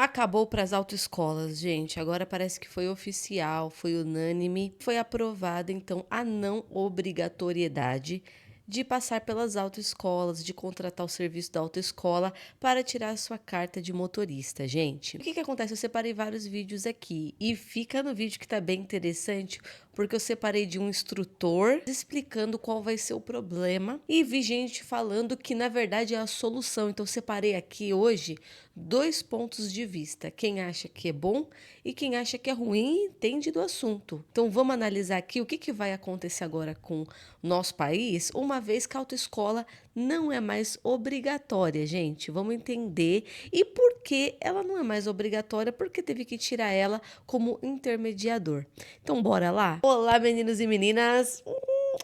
Acabou para as autoescolas, gente. Agora parece que foi oficial, foi unânime. Foi aprovada, então, a não obrigatoriedade de passar pelas autoescolas, de contratar o serviço da autoescola para tirar a sua carta de motorista, gente. O que que acontece? Eu separei vários vídeos aqui e fica no vídeo que tá bem interessante, porque eu separei de um instrutor explicando qual vai ser o problema e vi gente falando que na verdade é a solução. Então eu separei aqui hoje dois pontos de vista, quem acha que é bom e quem acha que é ruim e entende do assunto. Então vamos analisar aqui o que que vai acontecer agora com o nosso país, uma vez que a autoescola não é mais obrigatória, gente. Vamos entender e por que ela não é mais obrigatória, porque teve que tirar ela como intermediador. Então bora lá? Olá, meninos e meninas!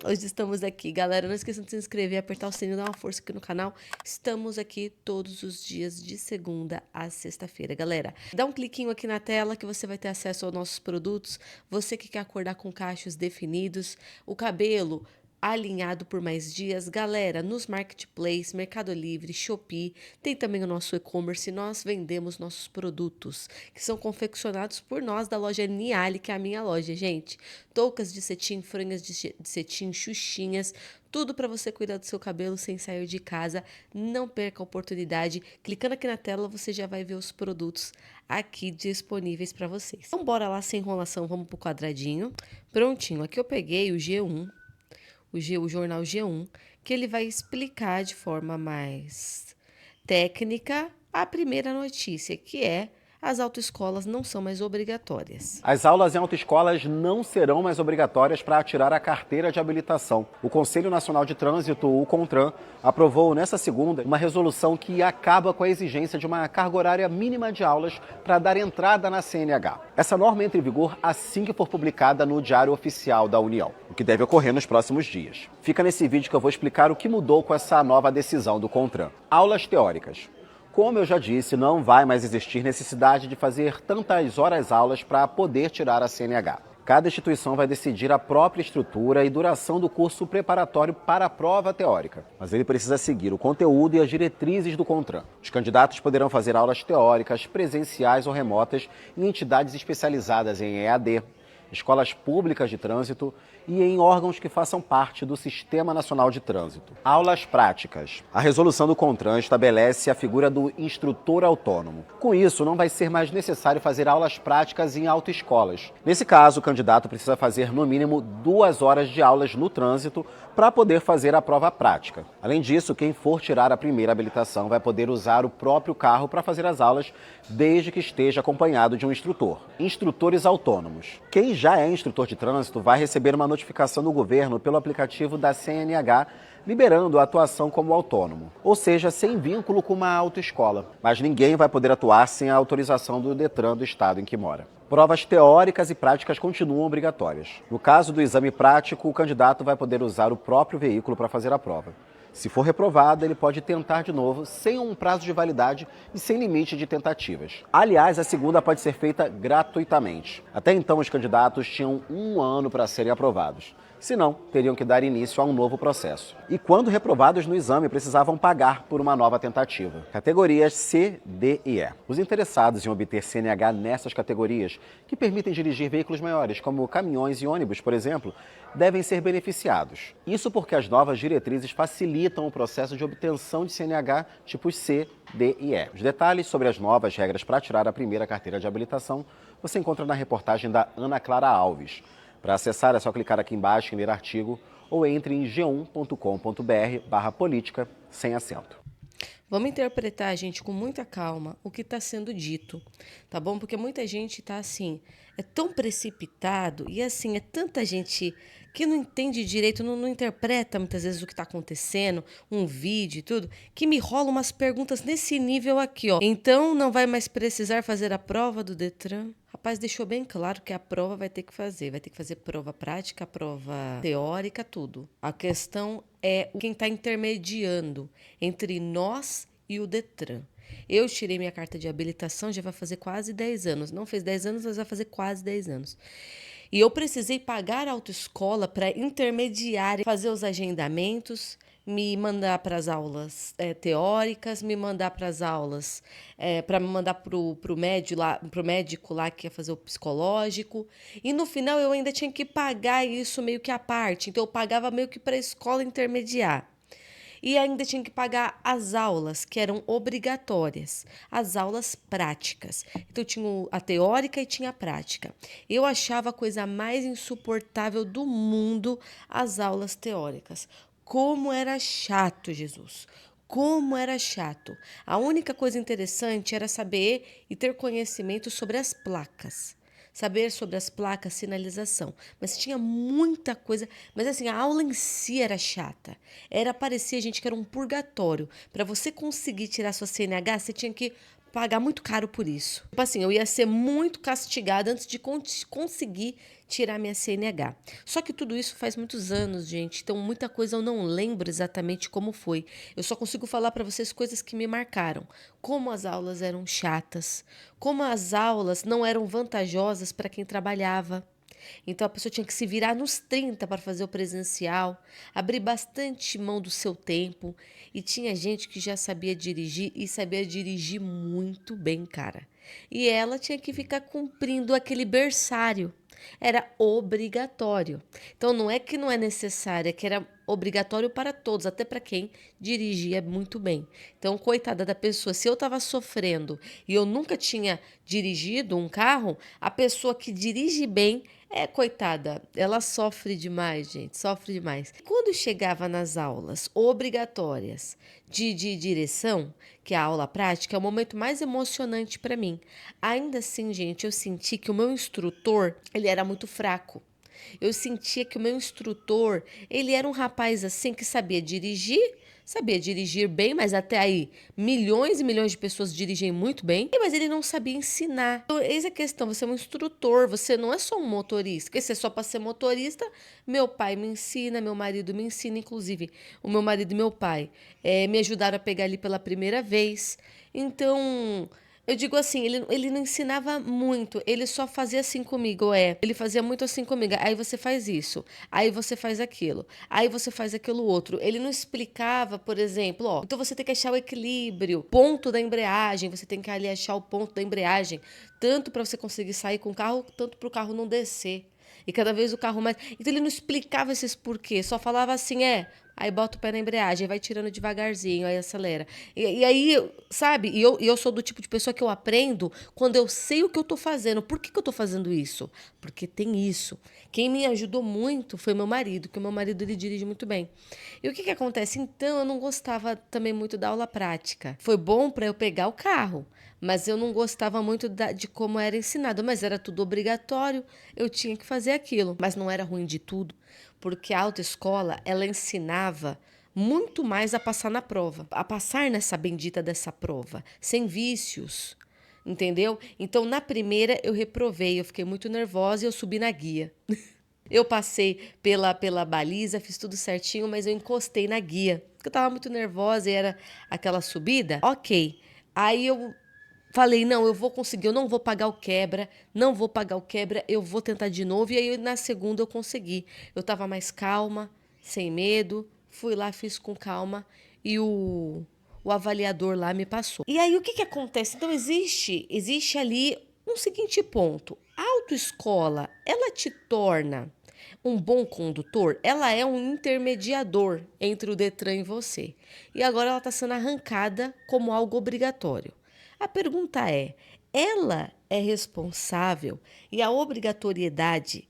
Hoje estamos aqui, galera. Não esqueçam de se inscrever, apertar o sininho, dar uma força aqui no canal. Estamos aqui todos os dias de segunda a sexta-feira, galera. Dá um cliquinho aqui na tela que você vai ter acesso aos nossos produtos. Você que quer acordar com cachos definidos, o cabelo alinhado por mais dias, galera, nos marketplace, Mercado Livre, Shopee, tem também o nosso e-commerce, nós vendemos nossos produtos, que são confeccionados por nós da loja Niali, que é a minha loja, gente. Toucas de cetim, frangas de cetim, xuxinhas, tudo para você cuidar do seu cabelo sem sair de casa. Não perca a oportunidade. Clicando aqui na tela, você já vai ver os produtos aqui disponíveis para vocês. Então, bora lá, sem enrolação, vamos pro quadradinho. Prontinho, aqui eu peguei o G1, o jornal G1, que ele vai explicar de forma mais técnica a primeira notícia, que é: as autoescolas não são mais obrigatórias. As aulas em autoescolas não serão mais obrigatórias para tirar a carteira de habilitação. O Conselho Nacional de Trânsito, o CONTRAN, aprovou nesta segunda uma resolução que acaba com a exigência de uma carga horária mínima de aulas para dar entrada na CNH. Essa norma entra em vigor assim que for publicada no Diário Oficial da União, o que deve ocorrer nos próximos dias. Fica nesse vídeo que eu vou explicar o que mudou com essa nova decisão do CONTRAN. Aulas teóricas. Como eu já disse, não vai mais existir necessidade de fazer tantas horas-aulas para poder tirar a CNH. Cada instituição vai decidir a própria estrutura e duração do curso preparatório para a prova teórica, mas ele precisa seguir o conteúdo e as diretrizes do CONTRAN. Os candidatos poderão fazer aulas teóricas, presenciais ou remotas em entidades especializadas em EAD, escolas públicas de trânsito e em órgãos que façam parte do Sistema Nacional de Trânsito. Aulas práticas. A resolução do CONTRAN estabelece a figura do instrutor autônomo. Com isso, não vai ser mais necessário fazer aulas práticas em autoescolas. Nesse caso, o candidato precisa fazer no mínimo 2 horas de aulas no trânsito para poder fazer a prova prática. Além disso, quem for tirar a primeira habilitação vai poder usar o próprio carro para fazer as aulas, desde que esteja acompanhado de um instrutor. Instrutores autônomos. Quem já é instrutor de trânsito vai receber uma notificação do governo pelo aplicativo da CNH, liberando a atuação como autônomo, ou seja, sem vínculo com uma autoescola. Mas ninguém vai poder atuar sem a autorização do Detran do estado em que mora. Provas teóricas e práticas continuam obrigatórias. No caso do exame prático, o candidato vai poder usar o próprio veículo para fazer a prova. Se for reprovado, ele pode tentar de novo, sem um prazo de validade e sem limite de tentativas. Aliás, a segunda pode ser feita gratuitamente. Até então, os candidatos tinham 1 ano para serem aprovados. Se não, teriam que dar início a um novo processo. E quando reprovados no exame, precisavam pagar por uma nova tentativa. Categorias C, D e E. Os interessados em obter CNH nessas categorias, que permitem dirigir veículos maiores, como caminhões e ônibus, por exemplo, devem ser beneficiados. Isso porque as novas diretrizes facilitam o processo de obtenção de CNH tipos C, D e E. Os detalhes sobre as novas regras para tirar a primeira carteira de habilitação você encontra na reportagem da Ana Clara Alves. Para acessar é só clicar aqui embaixo em ler artigo ou entre em g1.com.br/política sem acento. Vamos interpretar, gente, com muita calma o que está sendo dito, tá bom? Porque muita gente está assim, é tão precipitado e assim, é tanta gente que não entende direito, não interpreta muitas vezes o que está acontecendo, um vídeo e tudo, que me rola umas perguntas nesse nível aqui, ó. Então, não vai mais precisar fazer a prova do Detran? Rapaz, deixou bem claro que a prova vai ter que fazer prova prática, prova teórica, tudo. A questão é quem está intermediando entre nós e o Detran. Eu tirei minha carta de habilitação, já vai fazer quase 10 anos. Não fez 10 anos, mas vai fazer quase 10 anos. E eu precisei pagar a autoescola para intermediar, fazer os agendamentos, me mandar para as aulas teóricas, me mandar para as aulas, para me mandar pro médico lá que ia fazer o psicológico. E no final eu ainda tinha que pagar isso meio que à parte. Então eu pagava meio que para a escola intermediar. E ainda tinha que pagar as aulas, que eram obrigatórias, as aulas práticas. Então tinha a teórica e tinha a prática. Eu achava a coisa mais insuportável do mundo as aulas teóricas. Como era chato, Jesus. Como era chato. A única coisa interessante era saber e ter conhecimento sobre as placas. Saber sobre as placas, sinalização. Mas tinha muita coisa. Mas assim, a aula em si era chata. Parecia, gente, que era um purgatório. Para você conseguir tirar sua CNH, você tinha que pagar muito caro por isso. Tipo assim, eu ia ser muito castigada antes de conseguir tirar minha CNH. Só que tudo isso faz muitos anos, gente. Então, muita coisa eu não lembro exatamente como foi. Eu só consigo falar para vocês coisas que me marcaram. Como as aulas eram chatas, como as aulas não eram vantajosas para quem trabalhava. Então a pessoa tinha que se virar nos 30 para fazer o presencial, abrir bastante mão do seu tempo. E tinha gente que já sabia dirigir e sabia dirigir muito bem, cara. E ela tinha que ficar cumprindo aquele berçário. Era obrigatório. Então não é que não é necessário, é que era obrigatório para todos, até para quem dirigia muito bem. Então, coitada da pessoa, se eu estava sofrendo e eu nunca tinha dirigido um carro, a pessoa que dirige bem coitada, ela sofre demais, gente, sofre demais. Quando chegava nas aulas obrigatórias de direção, que é a aula prática, é o momento mais emocionante para mim. Ainda assim, gente, eu senti que o meu instrutor, ele era muito fraco. Eu sentia que o meu instrutor, ele era um rapaz assim que sabia dirigir bem, mas até aí milhões e milhões de pessoas dirigem muito bem, mas ele não sabia ensinar. Então, eis a questão, você é um instrutor, você não é só um motorista, porque se é só para ser motorista, meu pai me ensina, meu marido me ensina, inclusive o meu marido e meu pai me ajudaram a pegar ali pela primeira vez. Então, eu digo assim, ele não ensinava muito, ele só fazia assim comigo, ele fazia muito assim comigo, aí você faz isso, aí você faz aquilo, aí você faz aquilo outro. Ele não explicava, por exemplo, ó, então você tem que achar o equilíbrio, ponto da embreagem, você tem que ali achar o ponto da embreagem, tanto para você conseguir sair com o carro, tanto para o carro não descer. E cada vez o carro mais. Então ele não explicava esses porquês, só falava assim, aí bota o pé na embreagem, vai tirando devagarzinho, aí acelera. E aí, sabe? E eu sou do tipo de pessoa que eu aprendo quando eu sei o que eu tô fazendo. Por que eu tô fazendo isso? Porque tem isso. Quem me ajudou muito foi meu marido, que o meu marido ele dirige muito bem. E o que acontece? Então, eu não gostava também muito da aula prática. Foi bom para eu pegar o carro, mas eu não gostava muito de como era ensinado. Mas era tudo obrigatório, eu tinha que fazer aquilo. Mas não era ruim de tudo, porque a autoescola, ela ensinava muito mais a passar na prova, a passar nessa bendita dessa prova, sem vícios, entendeu? Então, na primeira, eu reprovei, eu fiquei muito nervosa e eu subi na guia. Eu passei pela baliza, fiz tudo certinho, mas eu encostei na guia, porque eu tava muito nervosa e era aquela subida. Ok, aí eu falei, não, eu vou conseguir, eu não vou pagar o quebra, não vou pagar o quebra, eu vou tentar de novo. E aí na segunda eu consegui. Eu tava mais calma, sem medo, fui lá, fiz com calma e o avaliador lá me passou. E aí o que acontece? Então existe ali um seguinte ponto. A autoescola, ela te torna um bom condutor, ela é um intermediador entre o Detran e você. E agora ela está sendo arrancada como algo obrigatório. A pergunta ela é responsável e a obrigatoriedade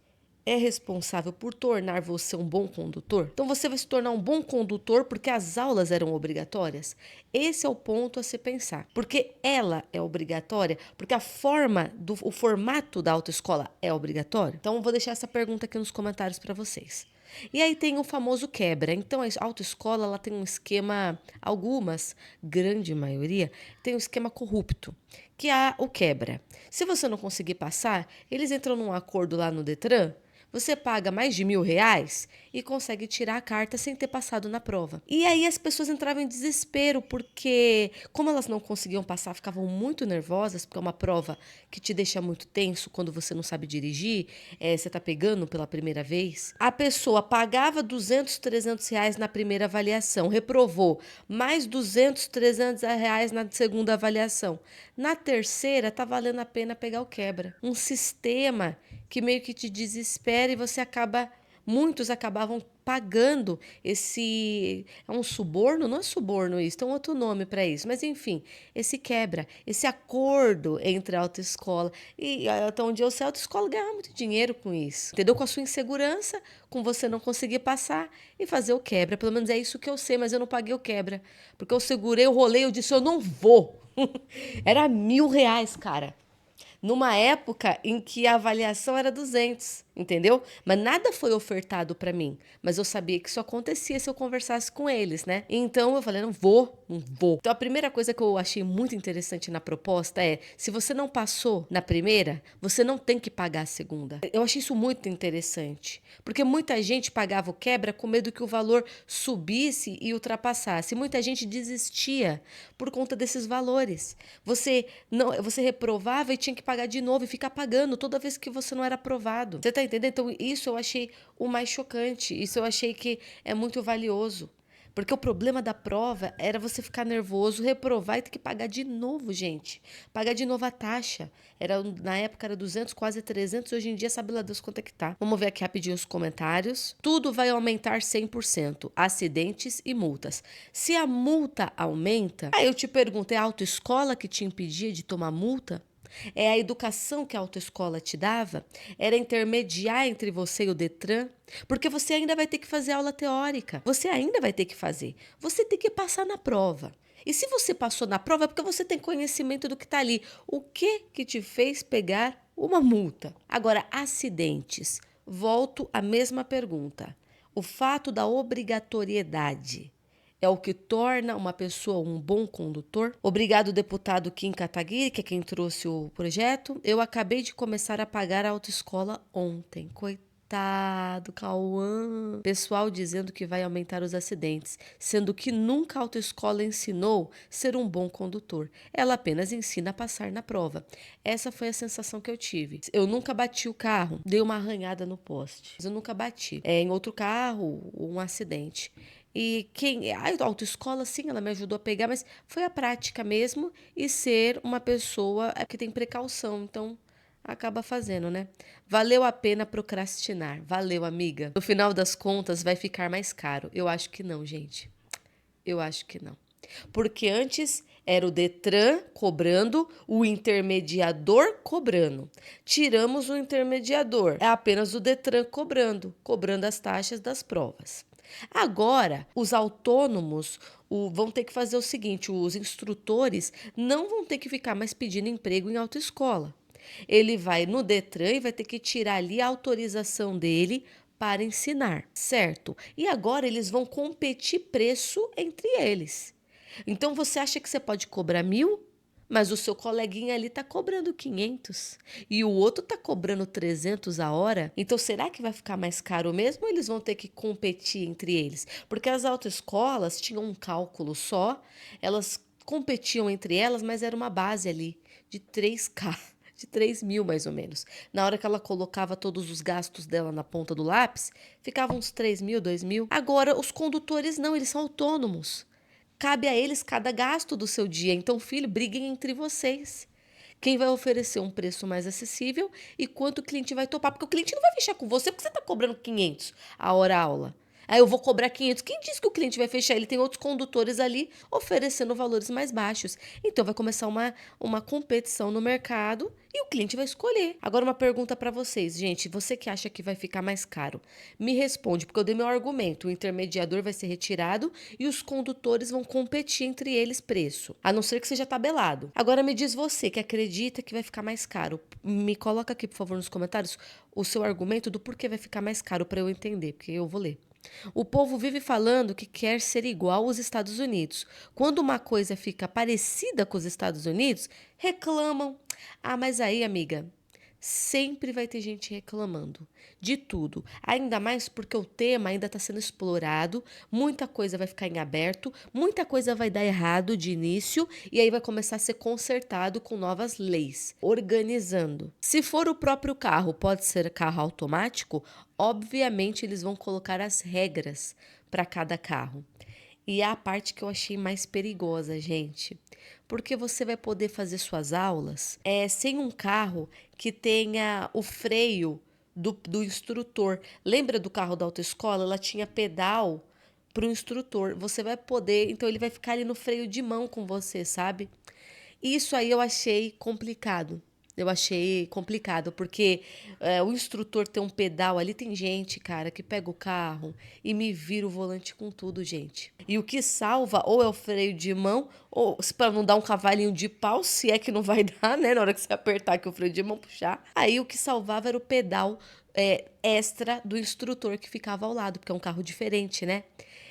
é responsável por tornar você um bom condutor? Então você vai se tornar um bom condutor porque as aulas eram obrigatórias? Esse é o ponto a se pensar. Porque ela é obrigatória? Porque o formato da autoescola é obrigatório? Então eu vou deixar essa pergunta aqui nos comentários para vocês. E aí tem o famoso quebra. Então a autoescola ela tem um esquema, algumas, grande maioria, tem um esquema corrupto, que é o quebra. Se você não conseguir passar, eles entram num acordo lá no Detran, você paga mais de R$ 1.000 e consegue tirar a carta sem ter passado na prova. E aí as pessoas entravam em desespero, porque como elas não conseguiam passar, ficavam muito nervosas, porque é uma prova que te deixa muito tenso quando você não sabe dirigir, você tá pegando pela primeira vez. A pessoa pagava 200, 300 reais na primeira avaliação, reprovou, mais 200, 300 reais na segunda avaliação. Na terceira, tá valendo a pena pegar o quebra. Um sistema que meio que te desespera e você acaba... Muitos acabavam pagando esse... É um suborno? Não é suborno isso, tem um outro nome para isso. Mas, enfim, esse quebra, esse acordo entre a autoescola. E até onde eu sei, a autoescola ganhava muito dinheiro com isso. Entendeu? Com a sua insegurança, com você não conseguir passar e fazer o quebra. Pelo menos é isso que eu sei, mas eu não paguei o quebra. Porque eu segurei o rolê, eu disse, eu não vou. Era R$ 1.000, cara. Numa época em que a avaliação era 200, entendeu? Mas nada foi ofertado para mim. Mas eu sabia que isso acontecia se eu conversasse com eles, né? Então eu falei, não vou, não vou. Então a primeira coisa que eu achei muito interessante na proposta é, se você não passou na primeira, você não tem que pagar a segunda. Eu achei isso muito interessante. Porque muita gente pagava o quebra com medo que o valor subisse e ultrapassasse. Muita gente desistia por conta desses valores. Você reprovava e tinha que pagar de novo e ficar pagando toda vez que você não era aprovado. Você tá entendendo? Então, isso eu achei o mais chocante. Isso eu achei que é muito valioso. Porque o problema da prova era você ficar nervoso, reprovar e ter que pagar de novo, gente. Pagar de novo a taxa. Na época era 200, quase 300. Hoje em dia, sabe lá Deus quanto é que tá. Vamos ver aqui rapidinho os comentários. Tudo vai aumentar 100%. Acidentes e multas. Se a multa aumenta... Aí eu te pergunto, é a autoescola que te impedia de tomar multa? É a educação que a autoescola te dava? Era intermediar entre você e o Detran? Porque você ainda vai ter que fazer aula teórica. Você ainda vai ter que fazer. Você tem que passar na prova. E se você passou na prova é porque você tem conhecimento do que está ali. O que te fez pegar uma multa? Agora, acidentes. Volto à mesma pergunta. O fato da obrigatoriedade é o que torna uma pessoa um bom condutor? Obrigado, deputado Kim Kataguiri, que é quem trouxe o projeto. Eu acabei de começar a pagar a autoescola ontem. Coitado, Cauã. Pessoal dizendo que vai aumentar os acidentes, sendo que nunca a autoescola ensinou ser um bom condutor. Ela apenas ensina a passar na prova. Essa foi a sensação que eu tive. Eu nunca bati o carro, dei uma arranhada no poste. Mas eu nunca bati. Em outro carro, um acidente. E a autoescola, sim, ela me ajudou a pegar, mas foi a prática mesmo e ser uma pessoa que tem precaução, então acaba fazendo, né? Valeu a pena procrastinar, valeu, amiga. No final das contas, vai ficar mais caro. Eu acho que não, gente. Eu acho que não. Porque antes era o Detran cobrando, o intermediador cobrando. Tiramos o intermediador, é apenas o Detran cobrando as taxas das provas. Agora, os autônomos vão ter que fazer o seguinte, os instrutores não vão ter que ficar mais pedindo emprego em autoescola. Ele vai no Detran e vai ter que tirar ali a autorização dele para ensinar, certo? E agora eles vão competir preço entre eles. Então você acha que você pode cobrar 1.000? Mas o seu coleguinha ali está cobrando 500 e o outro está cobrando 300 a hora. Então, será que vai ficar mais caro mesmo ou eles vão ter que competir entre eles? Porque as autoescolas tinham um cálculo só, elas competiam entre elas, mas era uma base ali de 3K. De 3.000 mais ou menos. Na hora que ela colocava todos os gastos dela na ponta do lápis, ficavam uns 3.000, 2.000. Agora, os condutores não, eles são autônomos. Cabe a eles cada gasto do seu dia. Então, filho, briguem entre vocês. Quem vai oferecer um preço mais acessível e quanto o cliente vai topar. Porque o cliente não vai fechar com você porque você está cobrando 500 a hora aula. Aí eu vou cobrar 500. Quem disse que o cliente vai fechar? Ele tem outros condutores ali oferecendo valores mais baixos. Então vai começar uma competição no mercado e o cliente vai escolher. Agora uma pergunta para vocês, gente. Você que acha que vai ficar mais caro, me responde, porque eu dei meu argumento. O intermediador vai ser retirado e os condutores vão competir entre eles preço. A não ser que seja tabelado. Agora me diz você que acredita que vai ficar mais caro. Me coloca aqui, por favor, nos comentários o seu argumento do porquê vai ficar mais caro para eu entender, porque eu vou ler. O povo vive falando que quer ser igual aos Estados Unidos. Quando uma coisa fica parecida com os Estados Unidos, reclamam. Ah, mas aí, amiga, sempre vai ter gente reclamando de tudo. Ainda mais porque o tema ainda está sendo explorado, muita coisa vai ficar em aberto, muita coisa vai dar errado de início e aí vai começar a ser consertado com novas leis, organizando. Se for o próprio carro, pode ser carro automático, obviamente eles vão colocar as regras para cada carro. E é a parte que eu achei mais perigosa, gente. Porque você vai poder fazer suas aulas sem um carro que tenha o freio do instrutor. Lembra do carro da autoescola? Ela tinha pedal para o instrutor. Você vai poder, então ele vai ficar ali no freio de mão com você, sabe? Isso aí eu achei complicado. Eu achei complicado, porque o instrutor tem um pedal ali, tem gente, cara, que pega o carro e me vira o volante com tudo, gente. E o que salva ou é o freio de mão, ou para não dar um cavalinho de pau, se é que não vai dar, né, na hora que você apertar que o freio de mão puxar. Aí o que salvava era o pedal extra do instrutor que ficava ao lado, porque é um carro diferente, né?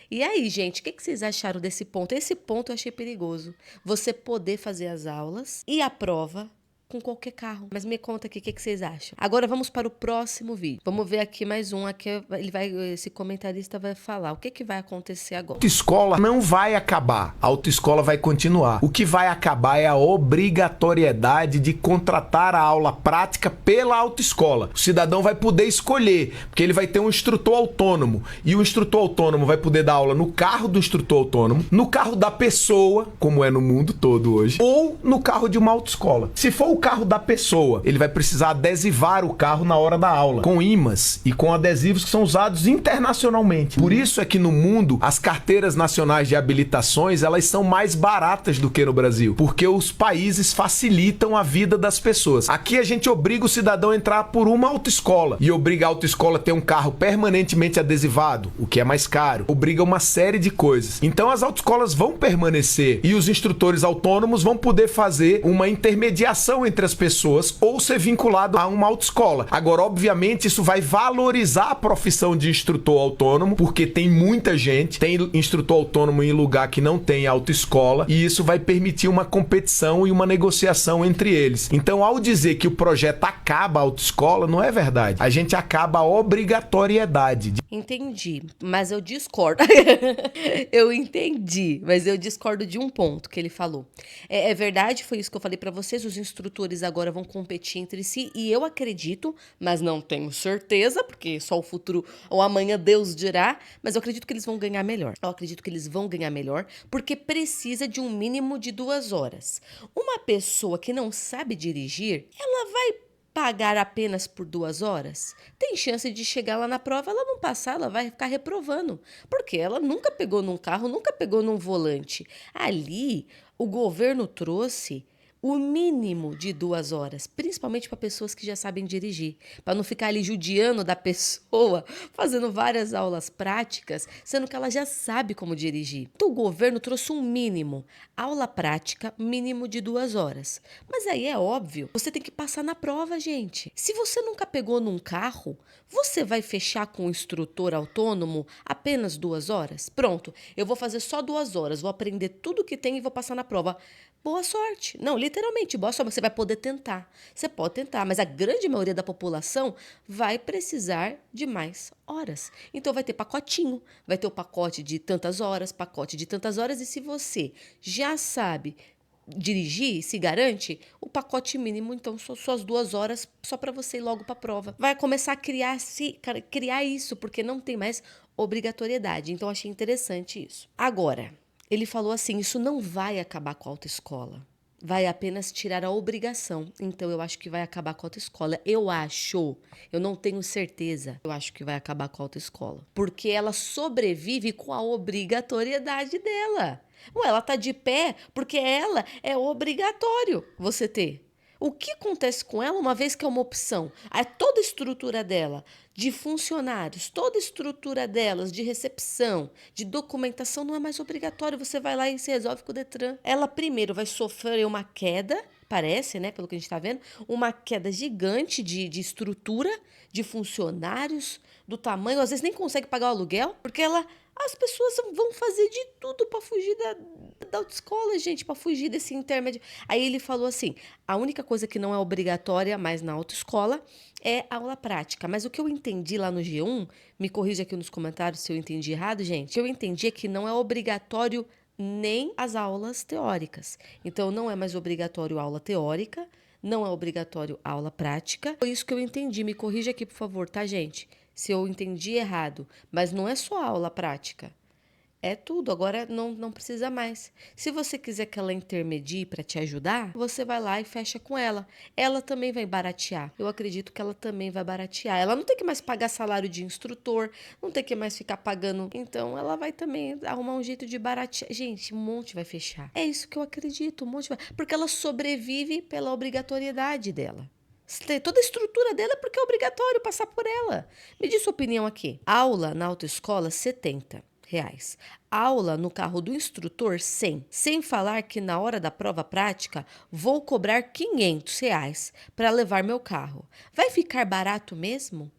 E aí, gente, o que vocês acharam desse ponto? Esse ponto eu achei perigoso. Você poder fazer as aulas e a prova com qualquer carro. Mas me conta aqui o que vocês acham. Agora vamos para o próximo vídeo. Vamos ver aqui mais um. Aqui esse comentarista vai falar o que vai acontecer agora. A autoescola não vai acabar. A autoescola vai continuar. O que vai acabar é a obrigatoriedade de contratar a aula prática pela autoescola. O cidadão vai poder escolher, porque ele vai ter um instrutor autônomo. E o instrutor autônomo vai poder dar aula no carro do instrutor autônomo, no carro da pessoa, como é no mundo todo hoje, ou no carro de uma autoescola. Se for o carro da pessoa, ele vai precisar adesivar o carro na hora da aula, com ímãs e com adesivos que são usados internacionalmente. Por isso é que no mundo, as carteiras nacionais de habilitações, elas são mais baratas do que no Brasil, porque os países facilitam a vida das pessoas. Aqui a gente obriga o cidadão a entrar por uma autoescola e obriga a autoescola a ter um carro permanentemente adesivado, o que é mais caro. Obriga uma série de coisas. Então as autoescolas vão permanecer e os instrutores autônomos vão poder fazer uma intermediação entre as pessoas ou ser vinculado a uma autoescola. Agora, obviamente, isso vai valorizar a profissão de instrutor autônomo, porque tem muita gente, tem instrutor autônomo em lugar que não tem autoescola, e isso vai permitir uma competição e uma negociação entre eles. Então, ao dizer que o projeto acaba a autoescola, não é verdade. A gente acaba a obrigatoriedade. Entendi, mas eu discordo. Eu entendi, mas eu discordo de um ponto que ele falou. É verdade, foi isso que eu falei pra vocês, os instrutores agora vão competir entre si e eu acredito, mas não tenho certeza, porque só o futuro ou amanhã Deus dirá, mas eu acredito que eles vão ganhar melhor. Eu acredito que eles vão ganhar melhor porque precisa de um mínimo de 2 horas. Uma pessoa que não sabe dirigir, ela vai pagar apenas por 2 horas? Tem chance de chegar lá na prova, ela não passar, ela vai ficar reprovando, porque ela nunca pegou num carro, nunca pegou num volante. Ali, o governo trouxe o mínimo de 2 horas, principalmente para pessoas que já sabem dirigir, para não ficar ali judiando da pessoa, fazendo várias aulas práticas, sendo que ela já sabe como dirigir. Então o governo trouxe um mínimo, aula prática, mínimo de 2 horas. Mas aí é óbvio, você tem que passar na prova, gente. Se você nunca pegou num carro, você vai fechar com o instrutor autônomo apenas 2 horas? Pronto, eu vou fazer só 2 horas, vou aprender tudo que tem e vou passar na prova. Boa sorte. Não, literalmente, boa sorte. Você vai poder tentar. Você pode tentar, mas a grande maioria da população vai precisar de mais horas. Então vai ter pacotinho, vai ter o pacote de tantas horas, e se você já sabe dirigir, se garante, o pacote mínimo, então, são só as 2 horas só para você ir logo para a prova. Vai começar a criar isso, porque não tem mais obrigatoriedade. Então, achei interessante isso. Agora, ele falou assim, isso não vai acabar com a autoescola. Vai apenas tirar a obrigação. Então, eu acho que vai acabar com a autoescola. Eu não tenho certeza. Eu acho que vai acabar com a autoescola. Porque ela sobrevive com a obrigatoriedade dela. Ué, ela tá de pé porque ela é obrigatório você ter. O que acontece com ela uma vez que é uma opção? Toda a estrutura dela de funcionários, toda a estrutura delas de recepção, de documentação não é mais obrigatório. Você vai lá e se resolve com o Detran. Ela primeiro vai sofrer uma queda, parece, né, pelo que a gente está vendo, uma queda gigante de estrutura, de funcionários, do tamanho, às vezes nem consegue pagar o aluguel, porque ela As pessoas vão fazer de tudo para fugir da autoescola, gente, para fugir desse intermédio. Aí ele falou assim: a única coisa que não é obrigatória mais na autoescola é a aula prática. Mas o que eu entendi lá no G1, me corrija aqui nos comentários se eu entendi errado, gente. O que eu entendi é que não é obrigatório nem as aulas teóricas. Então, não é mais obrigatório aula teórica, não é obrigatório aula prática. Foi isso que eu entendi. Me corrija aqui, por favor, tá, gente? Se eu entendi errado. Mas não é só aula prática. É tudo, agora não precisa mais. Se você quiser que ela intermedie para te ajudar, você vai lá e fecha com ela. Ela também vai baratear. Eu acredito que ela também vai baratear. Ela não tem que mais pagar salário de instrutor, não tem que mais ficar pagando. Então, ela vai também arrumar um jeito de baratear. Gente, um monte vai fechar. É isso que eu acredito, um monte vai. Porque ela sobrevive pela obrigatoriedade dela. Toda a estrutura dela é porque é obrigatório passar por ela. Me diz sua opinião aqui. Aula na autoescola, R$ 70. Aula no carro do instrutor, 100. Sem falar que na hora da prova prática, vou cobrar R$ 500 para levar meu carro. Vai ficar barato mesmo?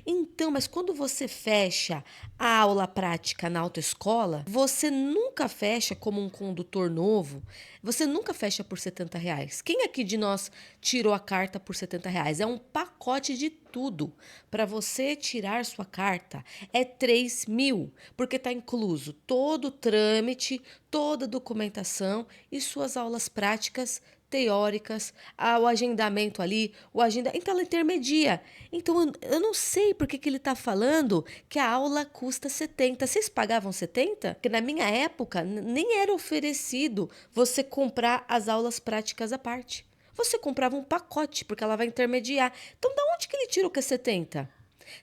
Então, mas quando você fecha a aula prática na autoescola, você nunca fecha como um condutor novo, você nunca fecha por R$ 70. Quem aqui de nós tirou a carta por R$ 70? É um pacote de tudo. Para você tirar sua carta é 3.000, porque está incluso todo o trâmite, toda a documentação e suas aulas práticas teóricas, o agendamento ali, então ela intermedia. Então eu não sei por que ele está falando que a aula custa 70. Vocês pagavam 70? Porque na minha época nem era oferecido você comprar as aulas práticas à parte. Você comprava um pacote, porque ela vai intermediar. Então, da onde que ele tirou que é 70?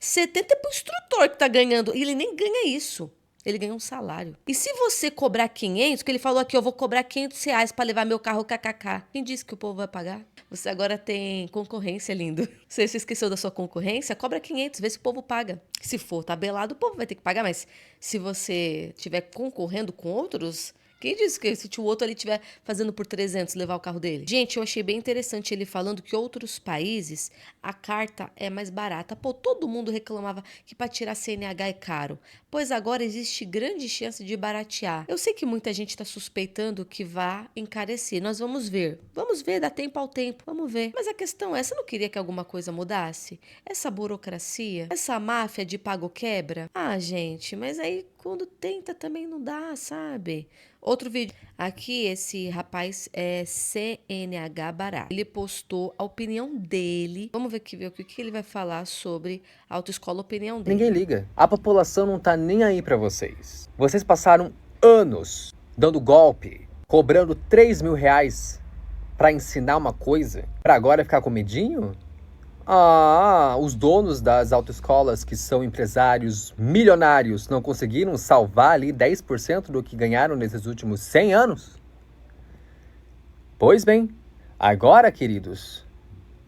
70 é pro instrutor que tá ganhando. E ele nem ganha isso. Ele ganha um salário. E se você cobrar 500, que ele falou aqui, eu vou cobrar R$ 500 para levar meu carro kkk. Quem disse que o povo vai pagar? Você agora tem concorrência, lindo. Você se esqueceu da sua concorrência? Cobra 500, vê se o povo paga. Se for tabelado, o povo vai ter que pagar. Mas se você estiver concorrendo com outros... Quem disse que se o outro ali estiver fazendo por 300 levar o carro dele? Gente, eu achei bem interessante ele falando que outros países a carta é mais barata. Pô, todo mundo reclamava que para tirar CNH é caro. Pois agora existe grande chance de baratear. Eu sei que muita gente está suspeitando que vá encarecer. Nós vamos ver. Vamos ver, dá tempo ao tempo. Vamos ver. Mas a questão é, você não queria que alguma coisa mudasse? Essa burocracia? Essa máfia de pago-quebra? Ah, gente, mas aí quando tenta também não dá, sabe? Outro vídeo. Aqui esse rapaz é CNH barato. Ele postou a opinião dele. Vamos ver aqui, o que ele vai falar sobre a autoescola, a opinião dele. Ninguém liga. A população não tá nem aí pra vocês. Vocês passaram anos dando golpe, cobrando R$ 3.000 pra ensinar uma coisa, pra agora ficar com medinho? Ah, os donos das autoescolas, que são empresários milionários, não conseguiram salvar ali 10% do que ganharam nesses últimos 100 anos? Pois bem, agora, queridos,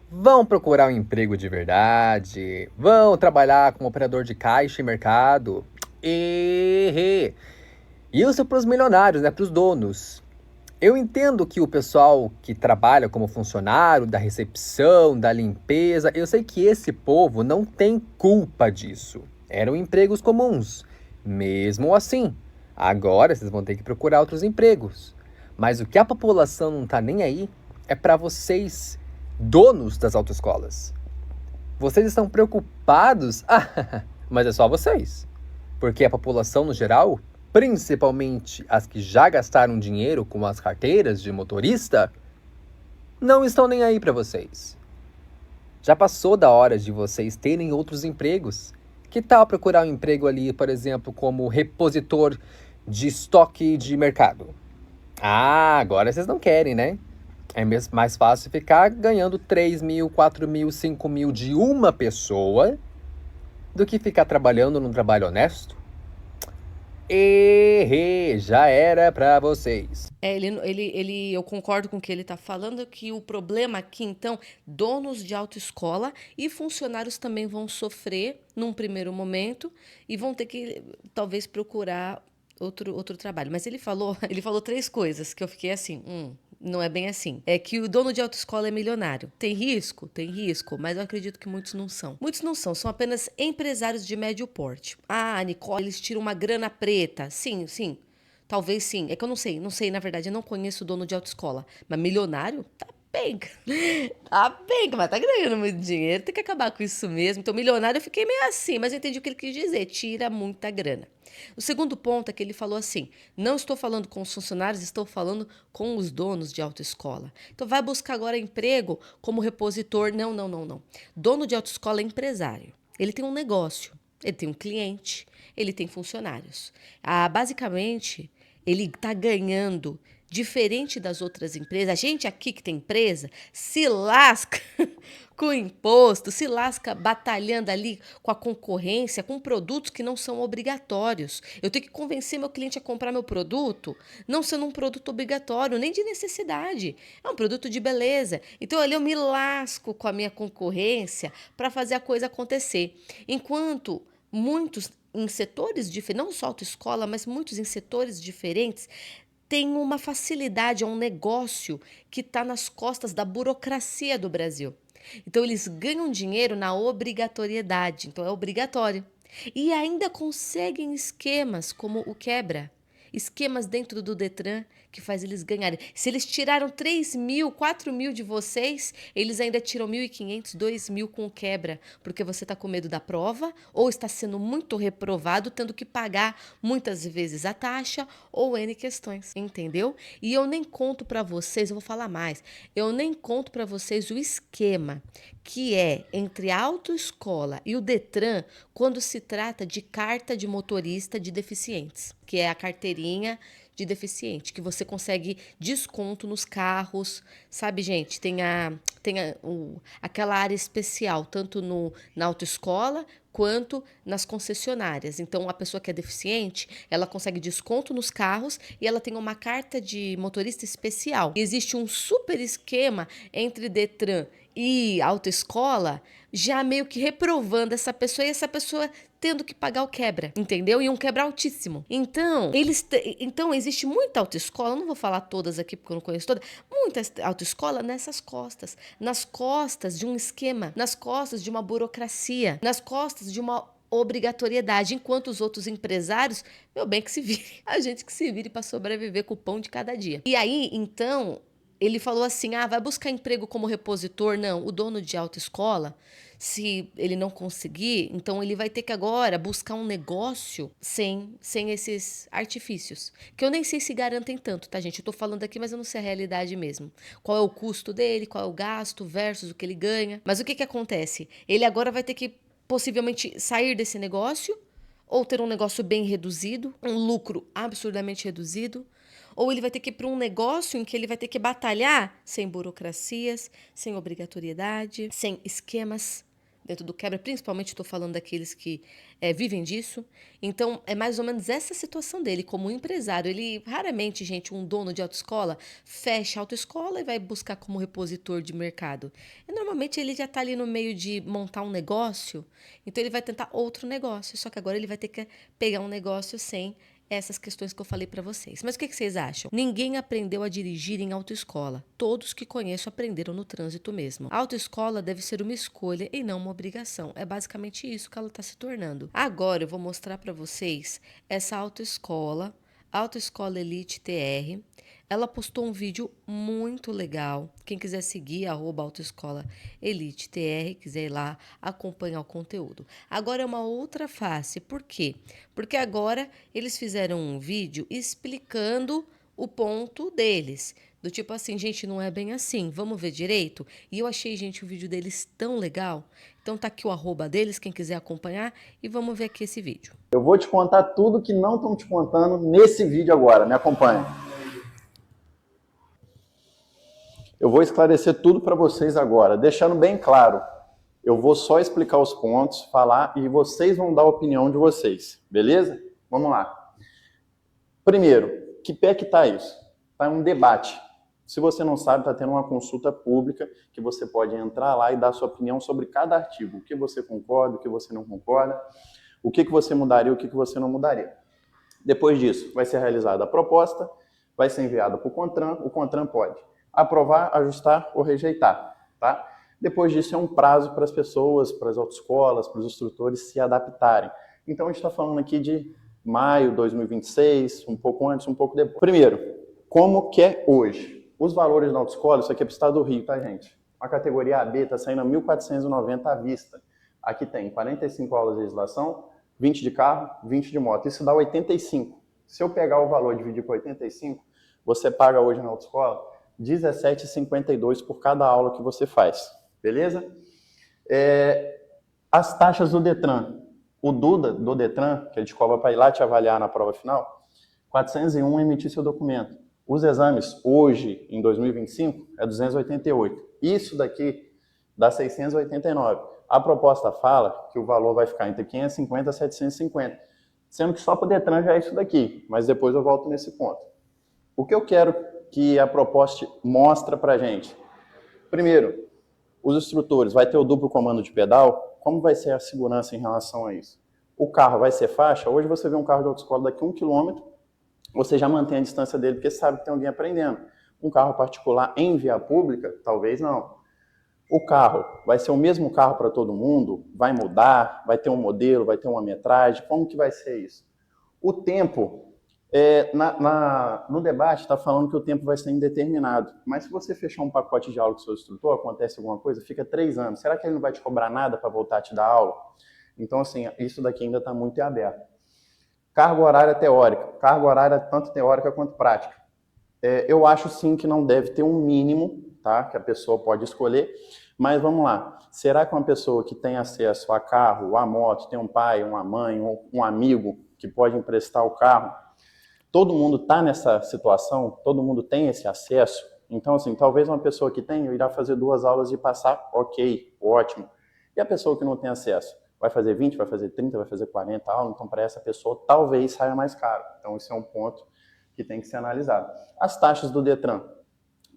vão procurar um emprego de verdade, vão trabalhar como operador de caixa e mercado. Isso para os milionários, né? Para os donos. Eu entendo que o pessoal que trabalha como funcionário, da recepção, da limpeza, eu sei que esse povo não tem culpa disso. Eram empregos comuns. Mesmo assim, agora vocês vão ter que procurar outros empregos. Mas o que a população não tá nem aí é para vocês, donos das autoescolas. Vocês estão preocupados? Mas é só vocês. Porque a população no geral, principalmente as que já gastaram dinheiro com as carteiras de motorista, não estão nem aí para vocês. Já passou da hora de vocês terem outros empregos. Que tal procurar um emprego ali, por exemplo, como repositor de estoque de mercado? Ah, agora vocês não querem, né? É mais fácil ficar ganhando 3.000, 4.000, 5.000 de uma pessoa do que ficar trabalhando num trabalho honesto. Já era pra vocês. Eu concordo com o que ele tá falando, que o problema aqui, então, donos de autoescola e funcionários também vão sofrer num primeiro momento e vão ter que, talvez, procurar outro trabalho. Mas ele falou 3 coisas que eu fiquei assim, Não é bem assim. É que o dono de autoescola é milionário. Tem risco? Tem risco, mas eu acredito que muitos não são. Muitos não são apenas empresários de médio porte. Ah, Nicole, eles tiram uma grana preta. Sim, sim. Talvez sim. É que eu não sei, na verdade, eu não conheço o dono de autoescola. Mas milionário? Tá bem. Tá bem, mas tá ganhando muito dinheiro, tem que acabar com isso mesmo. Então, milionário eu fiquei meio assim, mas eu entendi o que ele quis dizer, tira muita grana. O segundo ponto é que ele falou assim, não estou falando com os funcionários, estou falando com os donos de autoescola. Então, vai buscar agora emprego como repositor. Não. Dono de autoescola é empresário. Ele tem um negócio, ele tem um cliente, ele tem funcionários. Basicamente, ele está ganhando diferente das outras empresas. A gente aqui que tem empresa se lasca com imposto, se lasca batalhando ali com a concorrência, com produtos que não são obrigatórios. Eu tenho que convencer meu cliente a comprar meu produto, não sendo um produto obrigatório, nem de necessidade. É um produto de beleza. Então ali eu me lasco com a minha concorrência para fazer a coisa acontecer. Enquanto muitos em setores diferentes, não só autoescola, mas muitos em setores diferentes, tem uma facilidade, é um negócio que está nas costas da burocracia do Brasil. Então, eles ganham dinheiro na obrigatoriedade, então é obrigatório. E ainda conseguem esquemas como o quebra, esquemas dentro do Detran que faz eles ganharem. Se eles tiraram 3 mil, 4 mil de vocês, eles ainda tiram 1.500, 2 mil com o quebra, porque você está com medo da prova ou está sendo muito reprovado, tendo que pagar muitas vezes a taxa ou N questões, entendeu? E eu nem conto para vocês, eu vou falar mais, eu nem conto para vocês o esquema que é entre a autoescola e o Detran quando se trata de carta de motorista de deficientes, que é a carteirinha de deficiente, que você consegue desconto nos carros, sabe, gente? Tem aquela área especial, tanto na autoescola quanto nas concessionárias. Então, a pessoa que é deficiente, ela consegue desconto nos carros e ela tem uma carta de motorista especial. Existe um super esquema entre Detran e autoescola, já meio que reprovando essa pessoa e essa pessoa tendo que pagar o quebra, entendeu? E um quebra altíssimo. Então, então existe muita autoescola, não vou falar todas aqui porque eu não conheço todas, muita autoescola nessas costas, nas costas de um esquema, nas costas de uma burocracia, nas costas de uma obrigatoriedade, enquanto os outros empresários, meu bem, que se vire, a gente que se vire para sobreviver com o pão de cada dia. E aí, então, ele falou assim, vai buscar emprego como repositor? Não, o dono de autoescola, se ele não conseguir, então ele vai ter que agora buscar um negócio sem esses artifícios. Que eu nem sei se garantem tanto, tá, gente? Eu tô falando aqui, mas eu não sei a realidade mesmo. Qual é o custo dele, qual é o gasto versus o que ele ganha. Mas o que acontece? Ele agora vai ter que possivelmente sair desse negócio ou ter um negócio bem reduzido, um lucro absurdamente reduzido, ou ele vai ter que ir para um negócio em que ele vai ter que batalhar sem burocracias, sem obrigatoriedade, sem esquemas dentro do quebra, principalmente estou falando daqueles que vivem disso. Então, é mais ou menos essa situação dele como empresário. Ele, raramente, gente, um dono de autoescola, fecha a autoescola e vai buscar como repositor de mercado. E, normalmente, ele já está ali no meio de montar um negócio, então ele vai tentar outro negócio, só que agora ele vai ter que pegar um negócio sem essas questões que eu falei para vocês. Mas o que vocês acham? Ninguém aprendeu a dirigir em autoescola. Todos que conheço aprenderam no trânsito mesmo. A autoescola deve ser uma escolha e não uma obrigação. É basicamente isso que ela está se tornando. Agora eu vou mostrar para vocês essa autoescola, Autoescola Elite TR. Ela postou um vídeo muito legal. Quem quiser seguir, @autoescola Elite TR, quiser ir lá acompanhar o conteúdo. Agora é uma outra face. Por quê? Porque agora eles fizeram um vídeo explicando o ponto deles. Do tipo assim, gente, não é bem assim, vamos ver direito? E eu achei, gente, o vídeo deles tão legal. Então tá aqui o @ deles, quem quiser acompanhar, e vamos ver aqui esse vídeo. Eu vou te contar tudo que não estão te contando nesse vídeo agora, me acompanha. Eu vou esclarecer tudo para vocês agora, deixando bem claro. Eu vou só explicar os pontos, falar e vocês vão dar a opinião de vocês, beleza? Vamos lá. Primeiro, que pé que tá isso? Tá um debate. Se você não sabe, está tendo uma consulta pública que você pode entrar lá e dar sua opinião sobre cada artigo. O que você concorda, o que você não concorda, o que você mudaria, o que você não mudaria. Depois disso, vai ser realizada a proposta, vai ser enviada para o CONTRAN pode aprovar, ajustar ou rejeitar, tá? Depois disso é um prazo para as pessoas, para as autoescolas, para os instrutores se adaptarem. Então a gente está falando aqui de maio de 2026, um pouco antes, um pouco depois. Primeiro, como que é hoje? Os valores na autoescola, isso aqui é para o estado do Rio, tá, gente? A categoria AB está saindo a 1.490 à vista. Aqui tem 45 aulas de legislação, 20 de carro, 20 de moto. Isso dá 85. Se eu pegar o valor e dividir por 85, você paga hoje na autoescola R$17,52 por cada aula que você faz. Beleza? As taxas do Detran. O Duda do Detran, que a gente cobra para ir lá te avaliar na prova final, 401 emitir seu documento. Os exames, hoje, em 2025, é 288. Isso daqui dá 689. A proposta fala que o valor vai ficar entre 550 e 750. Sendo que só para o Detran já é isso daqui, mas depois eu volto nesse ponto. O que eu quero que a proposta mostra para a gente? Primeiro, os instrutores, vai ter o duplo comando de pedal, como vai ser a segurança em relação a isso? O carro vai ser faixa? Hoje você vê um carro de autoescola daqui a 1 km, você já mantém a distância dele porque sabe que tem alguém aprendendo. Um carro particular em via pública? Talvez não. O carro vai ser o mesmo carro para todo mundo? Vai mudar? Vai ter um modelo? Vai ter uma metragem? Como que vai ser isso? O tempo, no debate está falando que o tempo vai ser indeterminado. Mas se você fechar um pacote de aula com o seu instrutor, acontece alguma coisa, fica 3 anos. Será que ele não vai te cobrar nada para voltar a te dar aula? Então, assim, isso daqui ainda está muito aberto. Carga horária teórica. Carga horária tanto teórica quanto prática. Eu acho sim que não deve ter um mínimo, tá, que a pessoa pode escolher, mas vamos lá. Será que uma pessoa que tem acesso a carro, a moto, tem um pai, uma mãe, um amigo que pode emprestar o carro, todo mundo está nessa situação, todo mundo tem esse acesso? Então, assim, talvez uma pessoa que tem irá fazer 2 aulas e passar, ok, ótimo. E a pessoa que não tem acesso? Vai fazer 20, vai fazer 30, vai fazer 40 aulas, então para essa pessoa talvez saia mais caro. Então esse é um ponto que tem que ser analisado. As taxas do Detran,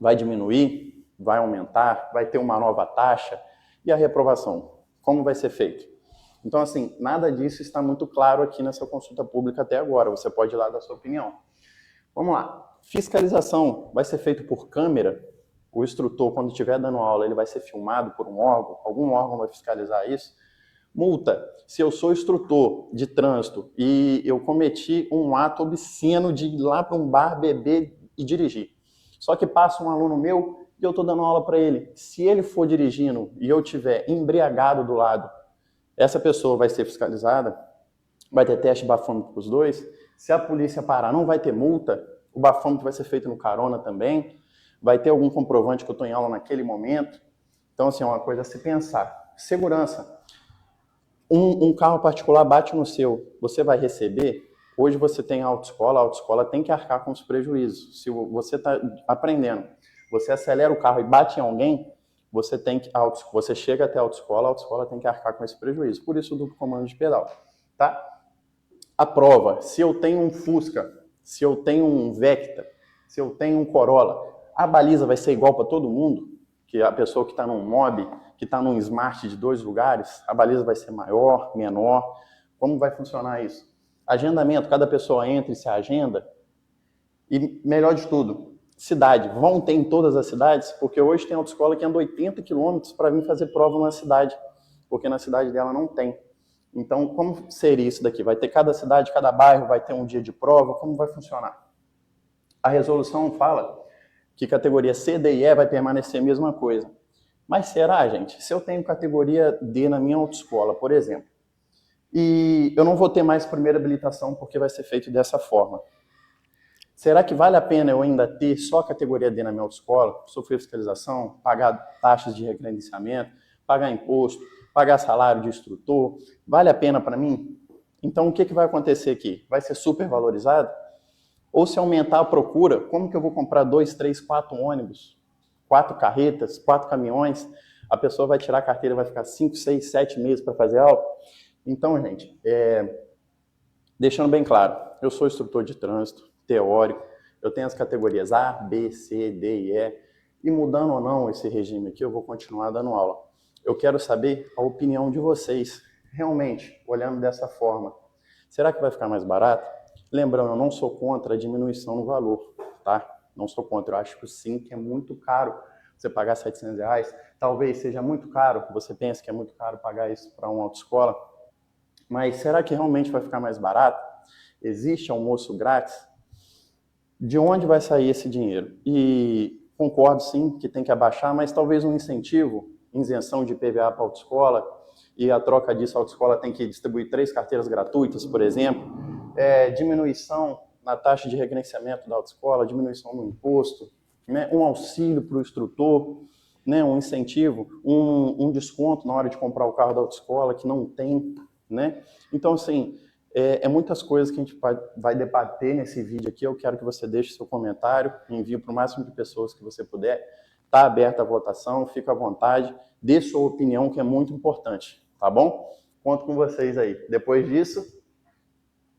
vai diminuir? Vai aumentar? Vai ter uma nova taxa? E a reprovação, como vai ser feito? Então assim, nada disso está muito claro aqui nessa consulta pública até agora, você pode ir lá dar sua opinião. Vamos lá, fiscalização vai ser feito por câmera? O instrutor, quando estiver dando aula, ele vai ser filmado por um órgão? Algum órgão vai fiscalizar isso? Multa, se eu sou instrutor de trânsito e eu cometi um ato obsceno de ir lá para um bar, beber e dirigir. Só que passa um aluno meu e eu estou dando aula para ele. Se ele for dirigindo e eu tiver embriagado do lado, essa pessoa vai ser fiscalizada? Vai ter teste bafômetro para os dois? Se a polícia parar, não vai ter multa? O bafômetro vai ser feito no carona também? Vai ter algum comprovante que eu estou em aula naquele momento? Então, assim, é uma coisa a se pensar. Segurança. Um carro particular bate no seu, você vai receber? Hoje você tem a autoescola tem que arcar com os prejuízos. Se você está aprendendo, você acelera o carro e bate em alguém, você chega até a autoescola tem que arcar com esse prejuízo. Por isso o duplo comando de pedal, tá? A prova, se eu tenho um Fusca, se eu tenho um Vectra, se eu tenho um Corolla, a baliza vai ser igual para todo mundo? Que a pessoa que está num mob, que está num smart de 2 lugares, a baliza vai ser maior, menor? Como vai funcionar isso? Agendamento, cada pessoa entra e se agenda. E melhor de tudo, cidade. Vão ter em todas as cidades? Porque hoje tem autoescola que anda 80 quilômetros para vir fazer prova na cidade, porque na cidade dela não tem. Então, como seria isso daqui? Vai ter cada cidade, cada bairro, vai ter um dia de prova? Como vai funcionar? A resolução fala que categoria C, D e E vai permanecer a mesma coisa. Mas será, gente? Se eu tenho categoria D na minha autoescola, por exemplo, e eu não vou ter mais primeira habilitação porque vai ser feito dessa forma, será que vale a pena eu ainda ter só a categoria D na minha autoescola, sofrer fiscalização, pagar taxas de recredenciamento, pagar imposto, pagar salário de instrutor? Vale a pena para mim? Então, o que vai acontecer aqui? Vai ser super valorizado? Ou se aumentar a procura, como que eu vou comprar 2, 3, 4 ônibus, 4 carretas, 4 caminhões? A pessoa vai tirar a carteira, vai ficar 5, 6, 7 meses para fazer aula? Então, gente, deixando bem claro, eu sou instrutor de trânsito, teórico, eu tenho as categorias A, B, C, D e E, e mudando ou não esse regime aqui, eu vou continuar dando aula. Eu quero saber a opinião de vocês, realmente, olhando dessa forma. Será que vai ficar mais barato? Lembrando, eu não sou contra a diminuição no valor, tá? não sou contra, eu acho que sim, que é muito caro você pagar R$ 700, talvez seja muito caro, você pensa que é muito caro pagar isso para uma autoescola, mas será que realmente vai ficar mais barato? Existe almoço grátis? De onde vai sair esse dinheiro? E concordo sim que tem que abaixar, mas talvez um incentivo, isenção de IPVA para a autoescola, e a troca disso a autoescola tem que distribuir 3 carteiras gratuitas, por exemplo, diminuição na taxa de recredenciamento da autoescola, diminuição no imposto, né? Um auxílio para o instrutor, né? Um incentivo, um desconto na hora de comprar o carro da autoescola, que não tem, né? Então, assim, muitas coisas que a gente vai debater nesse vídeo aqui. Eu quero que você deixe seu comentário, envie para o máximo de pessoas que você puder. Está aberta a votação, fica à vontade, dê sua opinião, que é muito importante, tá bom? Conto com vocês aí. Depois disso,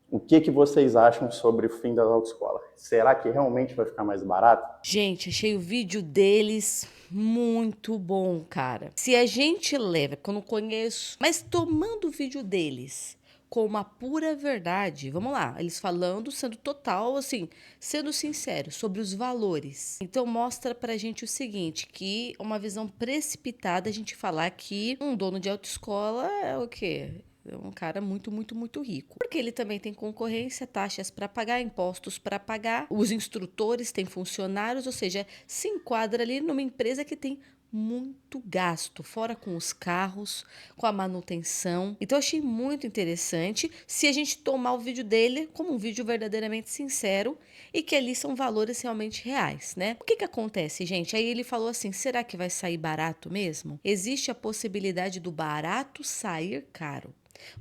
o que vocês acham sobre o fim da autoescola? Será que realmente vai ficar mais barato? Gente, achei o vídeo deles muito bom, cara. Se a gente leva, que eu não conheço, mas tomando o vídeo deles com uma pura verdade, vamos lá, eles falando, sendo total, assim, sendo sincero sobre os valores. Então mostra pra gente o seguinte, que uma visão precipitada a gente falar que um dono de autoescola é o quê? É um cara muito, muito, muito rico. Porque ele também tem concorrência, taxas para pagar, impostos para pagar. Os instrutores têm funcionários, ou seja, se enquadra ali numa empresa que tem muito gasto, fora com os carros, com a manutenção. Então eu achei muito interessante se a gente tomar o vídeo dele como um vídeo verdadeiramente sincero e que ali são valores realmente reais, né? O que acontece, gente? Aí ele falou assim, será que vai sair barato mesmo? Existe a possibilidade do barato sair caro.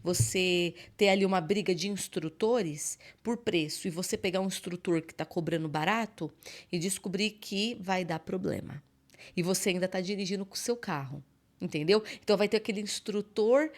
Você ter ali uma briga de instrutores por preço e você pegar um instrutor que está cobrando barato e descobrir que vai dar problema. E você ainda está dirigindo com o seu carro, entendeu? Então vai ter aquele instrutor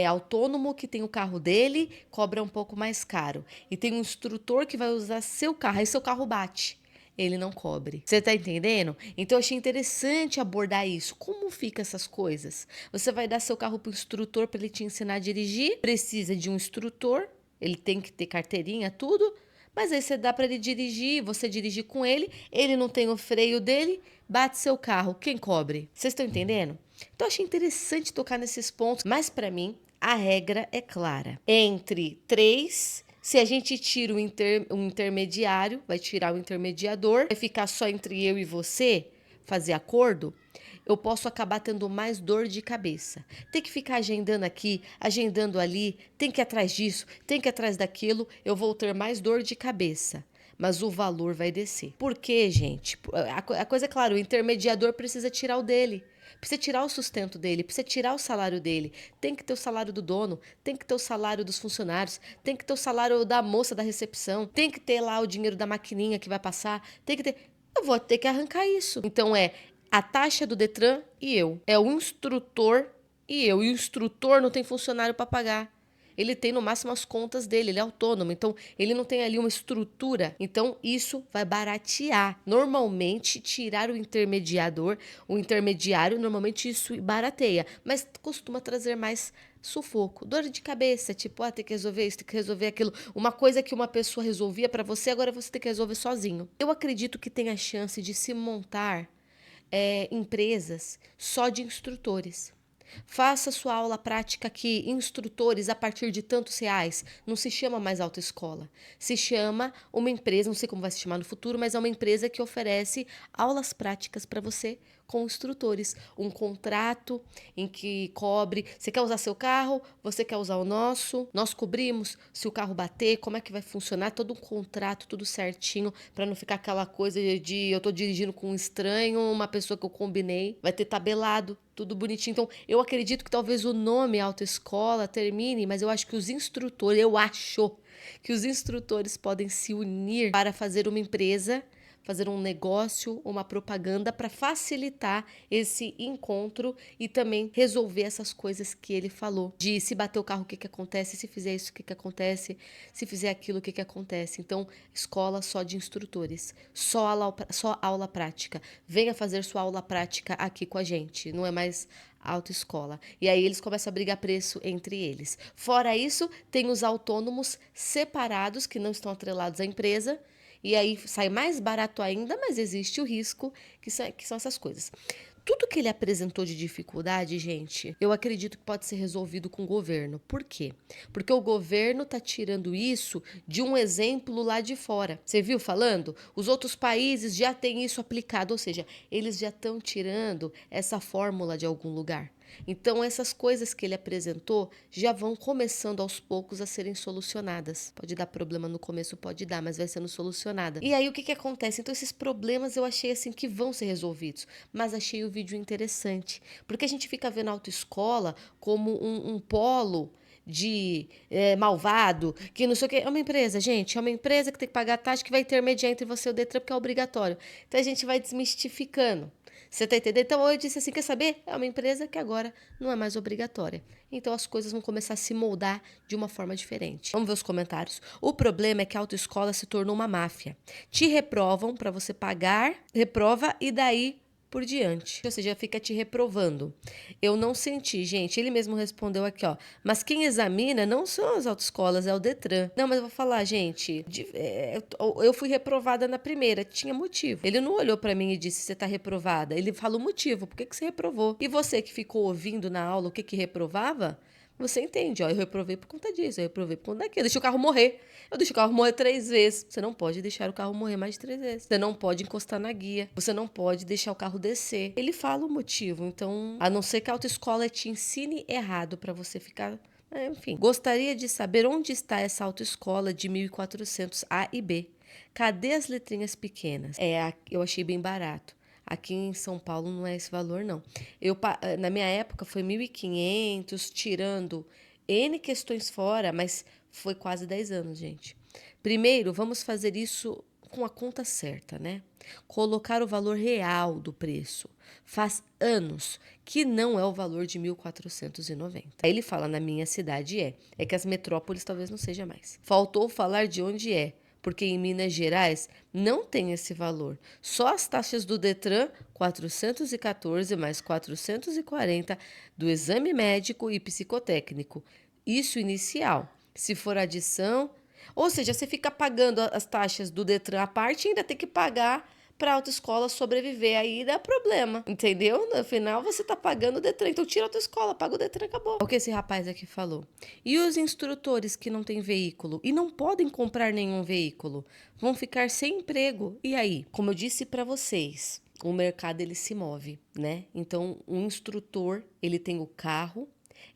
autônomo que tem o carro dele, cobra um pouco mais caro. E tem um instrutor que vai usar seu carro, aí seu carro bate. Ele não cobre. Você tá entendendo? Então eu achei interessante abordar isso. Como fica essas coisas? Você vai dar seu carro pro instrutor para ele te ensinar a dirigir? Precisa de um instrutor, ele tem que ter carteirinha, tudo. Mas aí você dá para ele dirigir, você dirigir com ele não tem o freio dele, bate seu carro. Quem cobre? Vocês estão entendendo? Então eu achei interessante tocar nesses pontos, mas para mim a regra é clara. Entre 3, se a gente tira um intermediário, vai tirar o intermediador, vai ficar só entre eu e você, fazer acordo, eu posso acabar tendo mais dor de cabeça. Tem que ficar agendando aqui, agendando ali, tem que ir atrás disso, tem que ir atrás daquilo, eu vou ter mais dor de cabeça. Mas o valor vai descer. Por quê, gente? A coisa é clara, o intermediador precisa tirar o dele. Precisa tirar o sustento dele, precisa tirar o salário dele. Tem que ter o salário do dono, tem que ter o salário dos funcionários, tem que ter o salário da moça da recepção, tem que ter lá o dinheiro da maquininha que vai passar, tem que ter... Eu vou ter que arrancar isso. Então é a taxa do Detran e eu. É o instrutor e eu. E o instrutor não tem funcionário para pagar. Ele tem no máximo as contas dele, ele é autônomo, então ele não tem ali uma estrutura. Então isso vai baratear. Normalmente, tirar o intermediário, normalmente isso barateia, mas costuma trazer mais sufoco, dor de cabeça, tipo, tem que resolver isso, tem que resolver aquilo. Uma coisa que uma pessoa resolvia para você, agora você tem que resolver sozinho. Eu acredito que tem a chance de se montar empresas só de instrutores. Faça sua aula prática aqui, instrutores a partir de tantos reais. Não se chama mais autoescola. Se chama uma empresa, não sei como vai se chamar no futuro, mas é uma empresa que oferece aulas práticas para você com instrutores. Um contrato em que cobre. Você quer usar seu carro? Você quer usar o nosso? Nós cobrimos. Se o carro bater, como é que vai funcionar? Todo um contrato, tudo certinho, para não ficar aquela coisa de eu tô dirigindo com um estranho, uma pessoa que eu combinei. Vai ter tabelado. Tudo bonitinho. Então, eu acredito que talvez o nome autoescola termine, mas eu acho que os instrutores podem se unir para fazer uma empresa, fazer um negócio, uma propaganda para facilitar esse encontro e também resolver essas coisas que ele falou. De se bater o carro, o que acontece? Se fizer isso, o que acontece? Se fizer aquilo, o que acontece? Então, escola só de instrutores. Só aula prática. Venha fazer sua aula prática aqui com a gente. Não é mais autoescola. E aí eles começam a brigar preço entre eles. Fora isso, tem os autônomos separados, que não estão atrelados à empresa, E aí sai mais barato ainda, mas existe o risco, que são essas coisas. Tudo que ele apresentou de dificuldade, gente, eu acredito que pode ser resolvido com o governo. Por quê? Porque o governo está tirando isso de um exemplo lá de fora. Você viu falando? Os outros países já têm isso aplicado, ou seja, eles já estão tirando essa fórmula de algum lugar. Então, essas coisas que ele apresentou já vão começando aos poucos a serem solucionadas. Pode dar problema no começo, pode dar, mas vai sendo solucionada. E aí, o que acontece? Então, esses problemas eu achei assim que vão ser resolvidos, mas achei o vídeo interessante, porque a gente fica vendo a autoescola como um polo de malvado, que não sei o que. É uma empresa, gente, é uma empresa que tem que pagar a taxa, que vai intermediar entre você e o Detran, porque é obrigatório. Então, a gente vai desmistificando. Você tá entendendo? Então eu disse assim, quer saber? É uma empresa que agora não é mais obrigatória. Então as coisas vão começar a se moldar de uma forma diferente. Vamos ver os comentários. O problema é que a autoescola se tornou uma máfia. Te reprovam para você pagar, reprova e daí por diante. Ou seja, fica te reprovando. Eu não senti, gente. Ele mesmo respondeu aqui, ó. Mas quem examina não são as autoescolas, é o Detran. Não, mas eu vou falar, gente. Eu fui reprovada na primeira. Tinha motivo. Ele não olhou pra mim e disse, você tá reprovada. Ele falou o motivo. Por que você reprovou? E você que ficou ouvindo na aula o que reprovava, você entende, ó, eu reprovei por conta disso, eu reprovei por conta daquilo, eu deixei o carro morrer. Eu deixei o carro morrer 3 vezes. Você não pode deixar o carro morrer mais de 3 vezes. Você não pode encostar na guia. Você não pode deixar o carro descer. Ele fala o motivo, então, a não ser que a autoescola te ensine errado para você ficar... Enfim, gostaria de saber onde está essa autoescola de 1.400 A e B. Cadê as letrinhas pequenas? Eu achei bem barato. Aqui em São Paulo não é esse valor, não. Na minha época foi 1.500, tirando N questões fora, mas foi quase 10 anos, gente. Primeiro, vamos fazer isso com a conta certa, né? Colocar o valor real do preço. Faz anos que não é o valor de 1.490. Aí ele fala, na minha cidade é que as metrópoles talvez não seja mais. Faltou falar de onde é. Porque em Minas Gerais não tem esse valor. Só as taxas do Detran, 414 mais 440 do exame médico e psicotécnico. Isso inicial. Se for adição... Ou seja, você fica pagando as taxas do Detran à parte e ainda tem que pagar para a autoescola sobreviver. Aí dá problema, entendeu? No final você tá pagando o Detran. Então tira a autoescola, paga o Detran, acabou. É o que esse rapaz aqui falou. E os instrutores que não têm veículo e não podem comprar nenhum veículo vão ficar sem emprego. E aí? Como eu disse para vocês, o mercado ele se move, né? Então o instrutor ele tem o carro,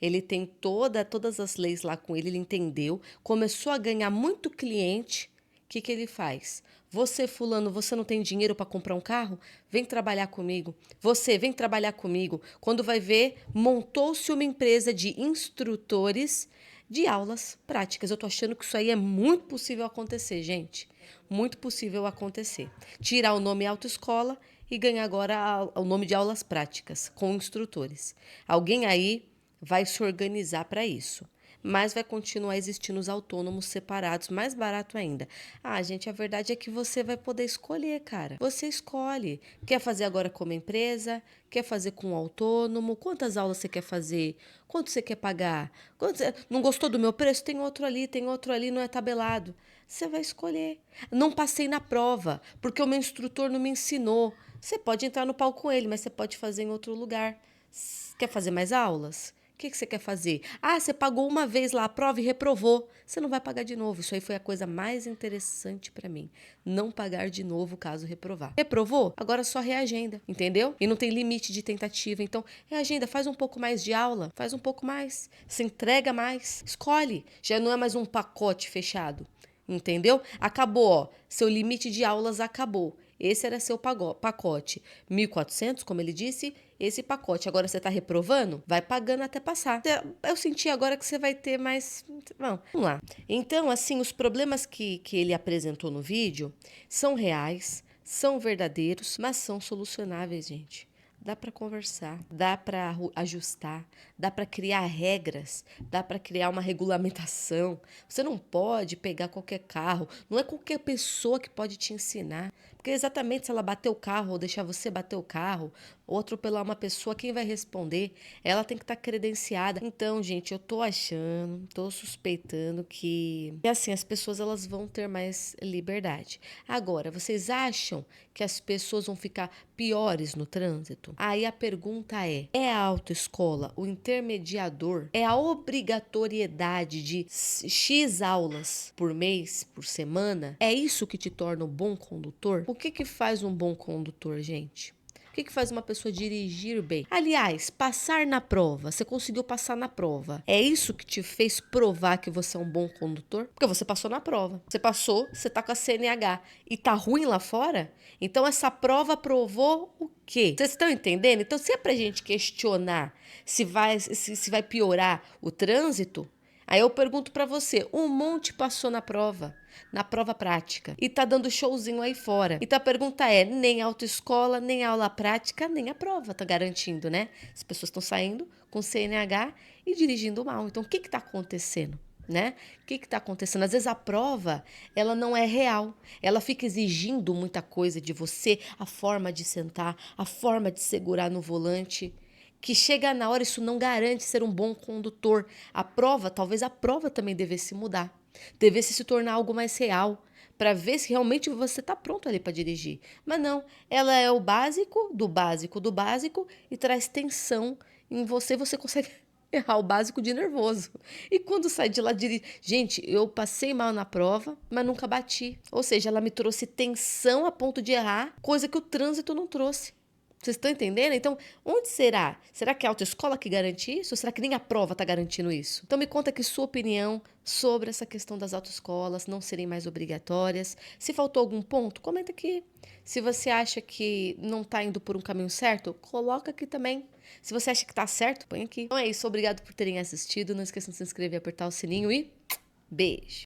ele tem todas as leis lá com ele entendeu, começou a ganhar muito cliente. O que ele faz? Você, fulano, você não tem dinheiro para comprar um carro? Vem trabalhar comigo. Você, vem trabalhar comigo. Quando vai ver, montou-se uma empresa de instrutores de aulas práticas. Eu tô achando que isso aí é muito possível acontecer, gente. Muito possível acontecer. Tirar o nome autoescola e ganhar agora o nome de aulas práticas com instrutores. Alguém aí vai se organizar para isso. Mas vai continuar existindo os autônomos separados, mais barato ainda. Ah, gente, a verdade é que você vai poder escolher, cara. Você escolhe. Quer fazer agora como empresa? Quer fazer com autônomo? Quantas aulas você quer fazer? Quanto você quer pagar? Não gostou do meu preço? Tem outro ali, não é tabelado. Você vai escolher. Não passei na prova, porque o meu instrutor não me ensinou. Você pode entrar no palco com ele, mas você pode fazer em outro lugar. Quer fazer mais aulas? O que você quer fazer? Ah, você pagou uma vez lá a prova e reprovou. Você não vai pagar de novo. Isso aí foi a coisa mais interessante para mim. Não pagar de novo caso reprovar. Reprovou? Agora só reagenda, entendeu? E não tem limite de tentativa. Então, reagenda, faz um pouco mais de aula, faz um pouco mais, se entrega mais, escolhe. Já não é mais um pacote fechado, entendeu? Acabou, ó. Seu limite de aulas acabou. Esse era seu pacote. 1.400, como ele disse, esse pacote. Agora você está reprovando? Vai pagando até passar. Eu senti agora que você vai ter mais... Bom, vamos lá. Então, assim, os problemas que ele apresentou no vídeo são reais, são verdadeiros, mas são solucionáveis, gente. Dá para conversar, dá para ajustar, dá para criar regras, dá para criar uma regulamentação. Você não pode pegar qualquer carro, não é qualquer pessoa que pode te ensinar. Porque exatamente se ela bater o carro ou deixar você bater o carro ou atropelar uma pessoa, quem vai responder? Ela tem que estar credenciada. Então, gente, eu tô achando, tô suspeitando que assim, as pessoas elas vão ter mais liberdade. Agora, vocês acham que as pessoas vão ficar piores no trânsito? Aí a pergunta é a autoescola o intermediador? É a obrigatoriedade de X aulas por mês, por semana? É isso que te torna um bom condutor? O que faz um bom condutor, gente? O que faz uma pessoa dirigir bem? Aliás, passar na prova. Você conseguiu passar na prova. É isso que te fez provar que você é um bom condutor? Porque você passou na prova. Você passou, você tá com a CNH e tá ruim lá fora? Então essa prova provou o quê? Vocês estão entendendo? Então se é pra gente questionar se vai piorar o trânsito, aí eu pergunto pra você, um monte passou na prova prática, e tá dando showzinho aí fora. Então a pergunta é, nem autoescola, nem aula prática, nem a prova tá garantindo, né? As pessoas estão saindo com CNH e dirigindo mal. Então o que tá acontecendo? Né? O que tá acontecendo? Às vezes a prova, ela não é real. Ela fica exigindo muita coisa de você, a forma de sentar, a forma de segurar no volante, que chega na hora, isso não garante ser um bom condutor. A prova, talvez a prova também devesse mudar. Devesse se tornar algo mais real, para ver se realmente você está pronto ali para dirigir. Mas não, ela é o básico do básico do básico e traz tensão em você, você consegue errar o básico de nervoso. E quando sai de lá, gente, eu passei mal na prova, mas nunca bati. Ou seja, ela me trouxe tensão a ponto de errar, coisa que o trânsito não trouxe. Vocês estão entendendo? Então, onde será? Será que é a autoescola que garante isso? Ou será que nem a prova está garantindo isso? Então, me conta aqui sua opinião sobre essa questão das autoescolas não serem mais obrigatórias. Se faltou algum ponto, comenta aqui. Se você acha que não está indo por um caminho certo, coloca aqui também. Se você acha que está certo, põe aqui. Então é isso. Obrigado por terem assistido. Não esqueçam de se inscrever, apertar o sininho e beijo!